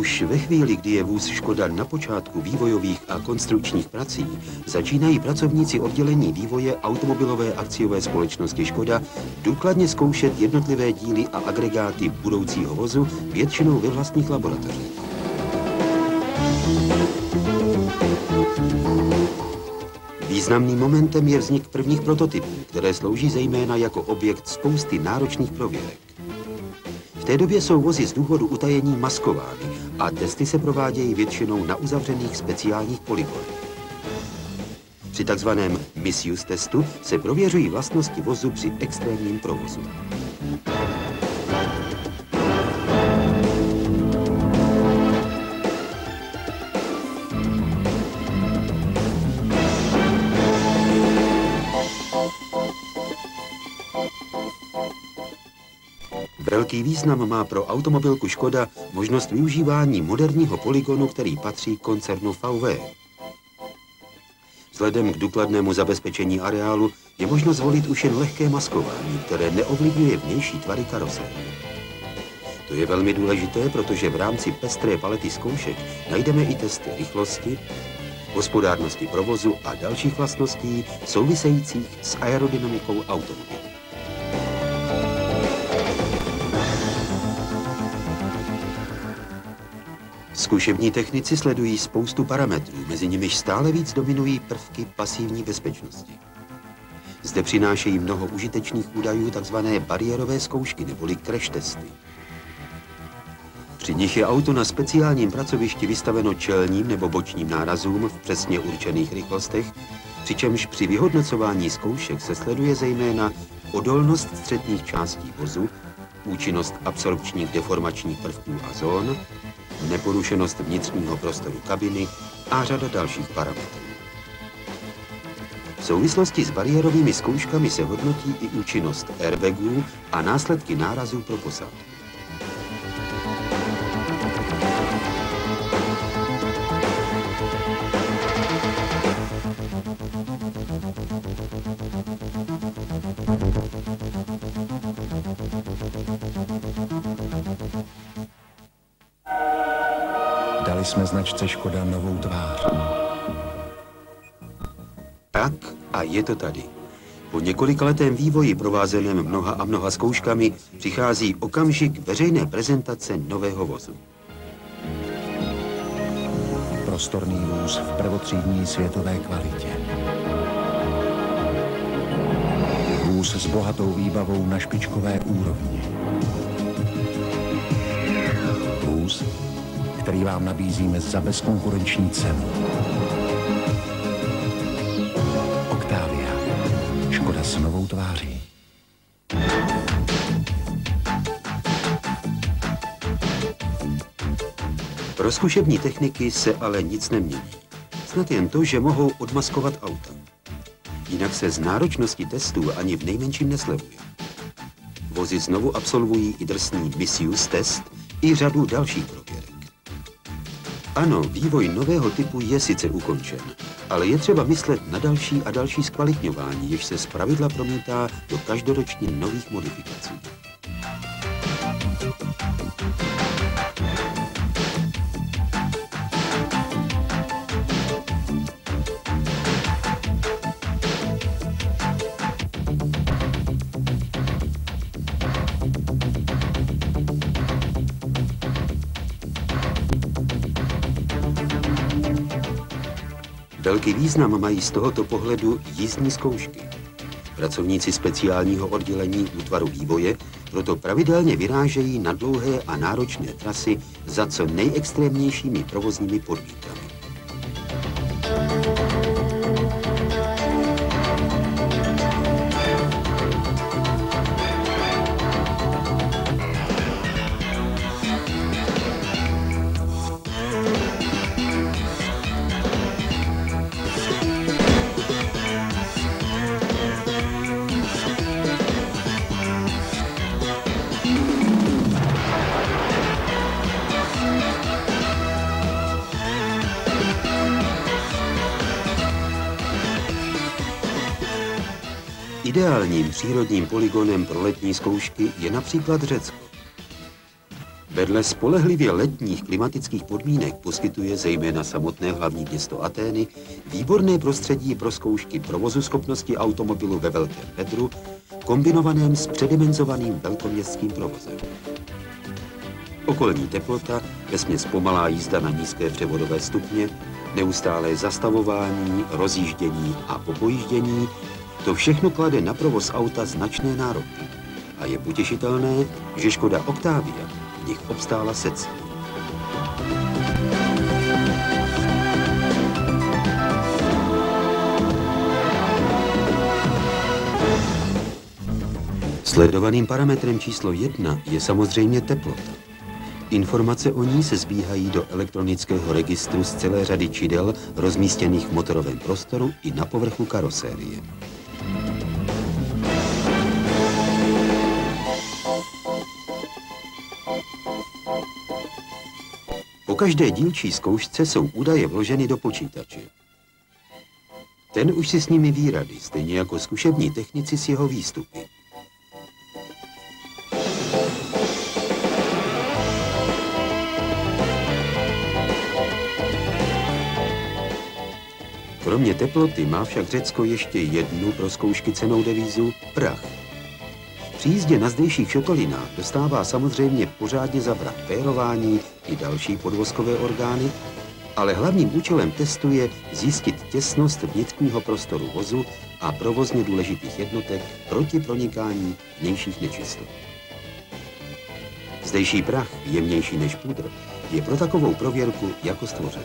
Už ve chvíli, kdy je vůz Škoda na počátku vývojových a konstrukčních prací, začínají pracovníci oddělení vývoje automobilové akciové společnosti Škoda důkladně zkoušet jednotlivé díly a agregáty budoucího vozu, většinou ve vlastních laboratořích. Významným momentem je vznik prvních prototypů, které slouží zejména jako objekt spousty náročných prověrek. V té době jsou vozy z důvodu utajení maskovány a testy se provádějí většinou na uzavřených speciálních poligonech. Při takzvaném misuse testu se prověřují vlastnosti vozu při extrémním provozu. Velký význam má pro automobilku Škoda možnost využívání moderního polygonu, který patří koncernu VW. Vzhledem k důkladnému zabezpečení areálu je možno zvolit už jen lehké maskování, které neovlivňuje vnější tvary karoserie. To je velmi důležité, protože v rámci pestré palety zkoušek najdeme i testy rychlosti, hospodárnosti provozu a dalších vlastností souvisejících s aerodynamikou automobilu. Zkušební technici sledují spoustu parametrů, mezi nimiž stále víc dominují prvky pasivní bezpečnosti. Zde přinášejí mnoho užitečných údajů takzvané bariérové zkoušky neboli crash testy. Při nich je auto na speciálním pracovišti vystaveno čelním nebo bočním nárazům v přesně určených rychlostech, přičemž při vyhodnocování zkoušek se sleduje zejména odolnost středních částí vozu, účinnost absorpčních deformačních prvků a zón, neporušenost vnitřního prostoru kabiny a řada dalších parametrů. V souvislosti s bariérovými zkouškami se hodnotí i účinnost airbagů a následky nárazů pro posádku. Dali jsme značce Škoda novou tvář. Tak a je to tady. Po několikaletém vývoji provázeném mnoha a mnoha zkouškami přichází okamžik veřejné prezentace nového vozu. Prostorný vůz v prvotřídní světové kvalitě. Vůz s bohatou výbavou na špičkové úrovni. Vůz, který vám nabízíme za bezkonkurenční cenu. Octavia. Škoda s novou tváří. Pro zkušební techniky se ale nic nemění. Snad jen to, že mohou odmaskovat auta. Jinak se z náročnosti testů ani v nejmenším neslevuje. Vozy znovu absolvují i drsný misuse test i řadu dalších prověrek. Ano, vývoj nového typu je sice ukončen, ale je třeba myslet na další a další zkvalitňování, jež se zpravidla promítá do každoročně nových modifikací. Velký význam mají z tohoto pohledu jízdní zkoušky. Pracovníci speciálního oddělení útvaru vývoje proto pravidelně vyrážejí na dlouhé a náročné trasy za co nejextrémnějšími provozními podmínkami. Ideálním přírodním polygonem pro letní zkoušky je například Řecko. Vedle spolehlivě letních klimatických podmínek poskytuje zejména samotné hlavní město Atény výborné prostředí pro zkoušky provozuschopnosti automobilu ve velkém vedru, kombinovaném s předimenzovaným velkoměstským provozem. Okolní teplota, vesměs pomalá jízda na nízké převodové stupně, neustálé zastavování, rozjíždění a popojíždění, to všechno klade na provoz auta značné nároky. A je potěšitelné, že Škoda Octavia v nich obstála se celý. Sledovaným parametrem číslo 1 je samozřejmě teplota. Informace o ní se sbíhají do elektronického registru z celé řady čidel rozmístěných v motorovém prostoru i na povrchu karosérie. Po každé dílčí zkoušce jsou údaje vloženy do počítače. Ten už si s nimi ví rady, stejně jako zkušební technici s jeho výstupy. Kromě teploty má však Řecko ještě jednu pro zkoušky cennou devízu – prach. Při jízdě na zdejších šotolinách dostává samozřejmě pořádně zabrat pérování i další podvozkové orgány, ale hlavním účelem testu je zjistit těsnost vnitřního prostoru vozu a provozně důležitých jednotek proti pronikání vnějších nečistot. Zdejší prach, jemnější než pudr, je pro takovou prověrku jako stvořen.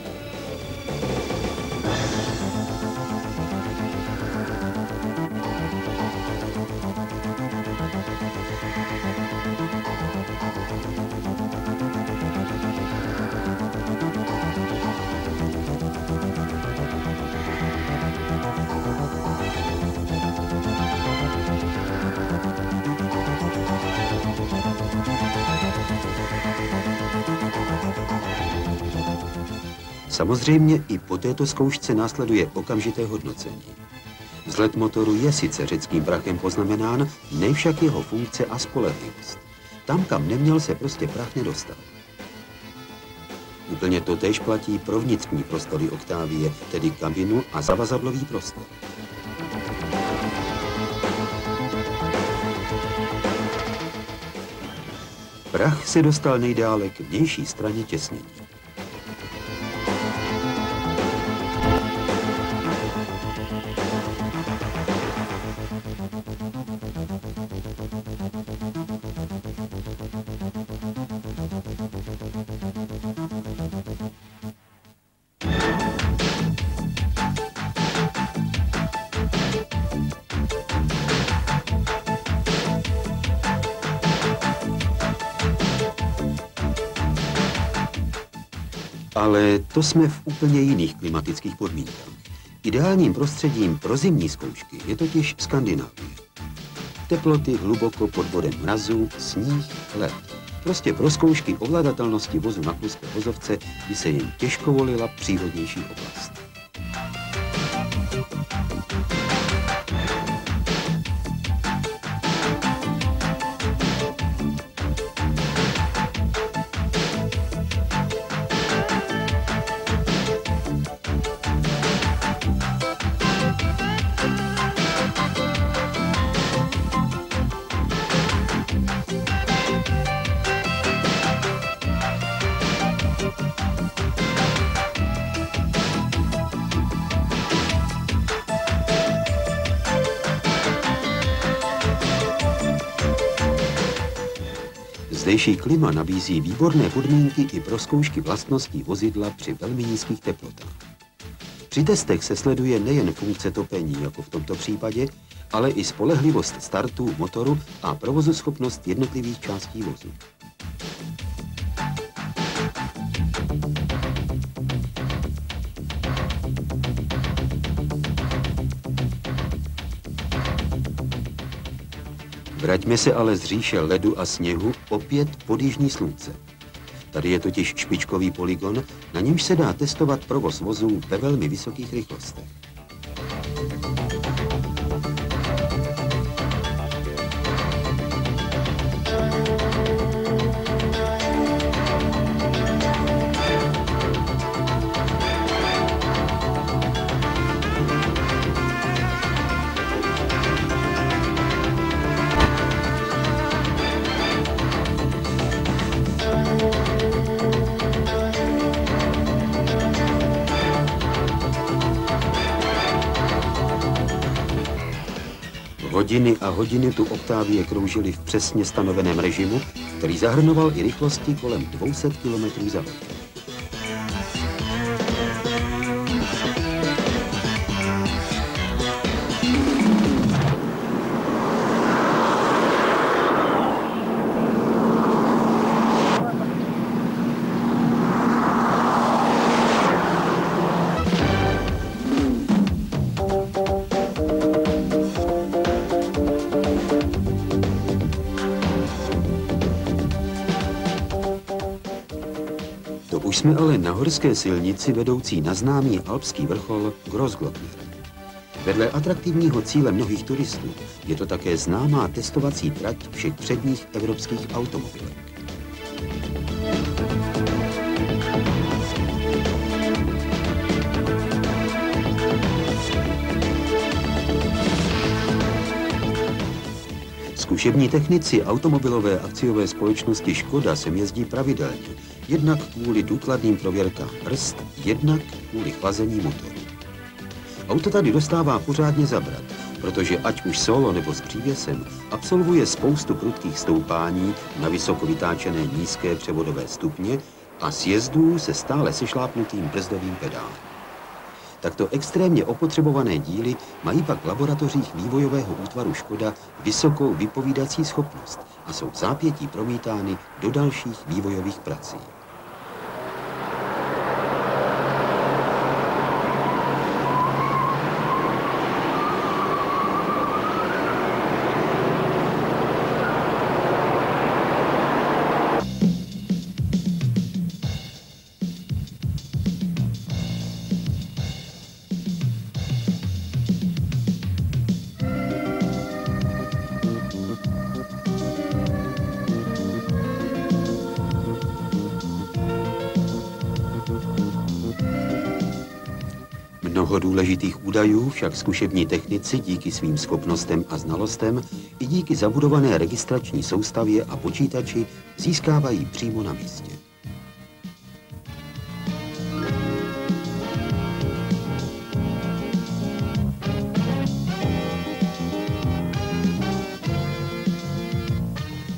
Samozřejmě i po této zkoušce následuje okamžité hodnocení. Vzhled motoru je sice řeckým prachem poznamenán, ne však jeho funkce a spolehlivost. Tam, kam neměl, se prostě prach nedostal. Úplně totéž platí pro vnitřní prostory Octavie, tedy kabinu a zavazadlový prostor. Prach se dostal nejdále k vnější straně těsnění. Ale to jsme v úplně jiných klimatických podmínkách. Ideálním prostředím pro zimní zkoušky je totiž Skandinávie. Teploty hluboko pod bodem mrazu, sníh, led. Prostě pro zkoušky ovladatelnosti vozu na kluské vozovce by se jen těžko volila příhodnější oblast. Zdejší klima nabízí výborné podmínky i pro zkoušky vlastností vozidla při velmi nízkých teplotách. Při testech se sleduje nejen funkce topení, jako v tomto případě, ale i spolehlivost startu motoru a provozuschopnost jednotlivých částí vozu. Vraťme se ale z říše ledu a sněhu opět pod jižní slunce. Tady je totiž špičkový polygon, na němž se dá testovat provoz vozů ve velmi vysokých rychlostech. Hodiny a hodiny tu Octavie kroužily v přesně stanoveném režimu, který zahrnoval i rychlosti kolem 200 km za hodinu. Už jsme ale na horské silnici vedoucí na známý alpský vrchol Grossglockner. Vedle atraktivního cíle mnohých turistů je to také známá testovací trať všech předních evropských automobilek. Zkušební technici automobilové akciové společnosti Škoda sem jezdí pravidelně, jednak kvůli důkladným prověrkám brzd, jednak kvůli chlazení motoru. Auto tady dostává pořádně zabrat, protože ať už solo nebo s přívěsem absolvuje spoustu prudkých stoupání na vysoko vytáčené nízké převodové stupně a sjezdů se stále sešlápnutým brzdovým pedálem. Takto extrémně opotřebované díly mají pak v laboratořích vývojového útvaru Škoda vysokou vypovídací schopnost a jsou v zápětí promítány do dalších vývojových prací. Mnoho důležitých údajů však zkušební technici díky svým schopnostem a znalostem i díky zabudované registrační soustavě a počítači získávají přímo na místě.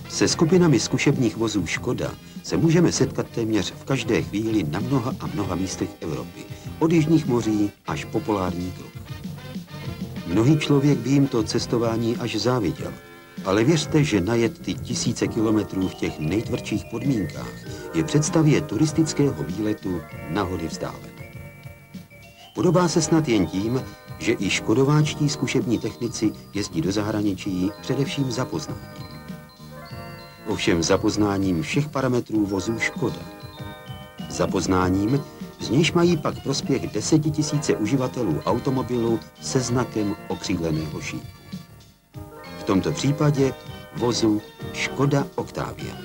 Se skupinami zkušebních vozů Škoda se můžeme setkat téměř v každé chvíli na mnoha a mnoha místech Evropy, od jižních moří až po polární kruh. Mnohý člověk by jim to cestování až záviděl, ale věřte, že najet ty tisíce kilometrů v těch nejtvrdších podmínkách je představě turistického výletu nahody vzdálené. Podobá se snad jen tím, že i škodováčtí zkušební technici jezdí do zahraničí především za poznáním. Ovšem za poznáním všech parametrů vozů Škoda. Za poznáním, z nějž mají pak prospěch 10 000 uživatelů automobilu se znakem okřídleného šípu. V tomto případě vozu Škoda Octavia.